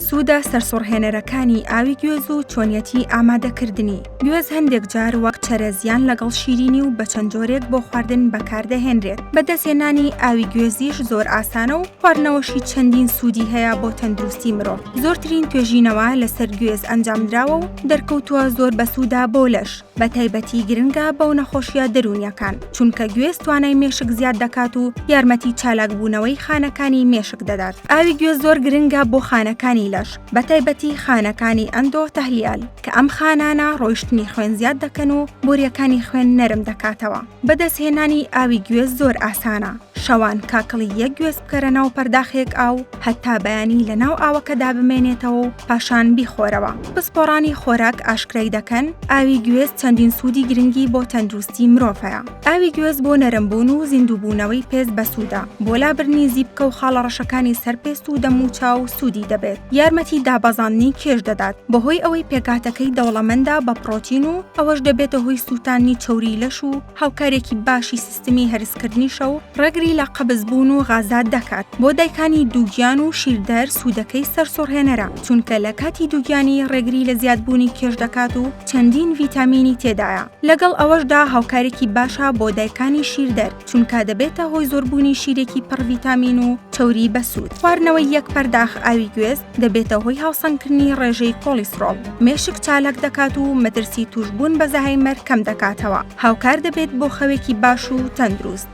سوودە سەرسوڕهێنەرەکانی ئاوی گوێز و چۆنیەتی ئامادەکردنی. گوێز هەندێک جار وەک چەرەزیان لەگەڵ شیرینی و بە چەند جۆرێک بۆ خواردن بەکاردەهێنرێت. بەدەستهێنانی ئاوی گوێزیش زۆر ئاسانە و خواردنەوەشی چەندین سوودی هەیە بۆ تەندروستی مرۆڤ. زۆرترین توێژینەوە لەسەر گوێز ئەنجامدراوە و دەرکەوتووە زۆر بە سوودا بۆ لەش. بە تایبەتی گرنگە بەو نەخۆشیە دەرونیەکان، چونکە گوێز توانای مێشک زیاد دەکات و یارمەتی چالاکبوونەوەی خانەکانی مێشک دەدات. ئاوی گوێز زۆر گرنگە بۆ خانەکانی لەش، بە تایبەتی خانەکانی ئەندۆتەهلیال کە ئەم خانانە ڕۆیشتنی خوێن زیاد دەکەن و بۆریەکانی خوێن نەرم دەکاتەوە. بەدەستهێنانی ئاوی گوێز زۆر ئاسانە. شەوان کاکڵی یەک گوێز بکەرە ناو پەرداخێک ئاو، هەتا بەیانی لە ناو ئاوەکەدا بمێنێتەوە و پاشان بیخۆرەوە. پسپۆڕانی خۆراک ئاشکرای دەکەن ئاوی گوێز چەندین سوودی گرنگی بۆ تەندروستی مرۆڤ هەیە. ئاوی گوێز بۆ نەرمبوون و زیندووبوونەوەی پێست بەسوودە، بۆ لابرنی زیبکە و خاڵە ڕەشەکانی سەرپێست و دەم و چاو سوودی دەبێت. یارمەتی دابەزاندنی کێش دەدات، بەهۆی ئەوەی پێکاتەکەی دەوڵەمەندە بە پرۆتین و ئەوەش دەبێتە هۆی سووتانی چەوری لەش و هاوکارێکی باشی سیستمی هەرسکردنیشە و ڕێگری لە قەبزبوون و غازات دەکات. بۆ دایکانی دووگیان و شیردەر سوودەکەی سەرسوڕهێنەرە، چونکە لە کاتی دووگیانی ڕێگری لە زیادبوونی کێش دەکات و چەندین ڤیتامینی تێدایە. لەگەڵ ئەوەشدا هاوکارێکی باشە بۆ دایکانی شیردەر، چونکە دەبێتە هۆی زۆربوونی شیرێکی پڕ ڤیتامین و چەوری بەسوود. خواردنەوەی یەک پەرداخ ئاوی گوێز دەبێتە هۆی هاوسەنگکردنی ڕێژەی کۆلیسترۆڵ، مێشک چالاک دەکات و مەترسی توشبوون بە زەهایمەر کەم دەکاتەوە. هاوکار دەبێت بۆ خەوێکی باش و تەندروست.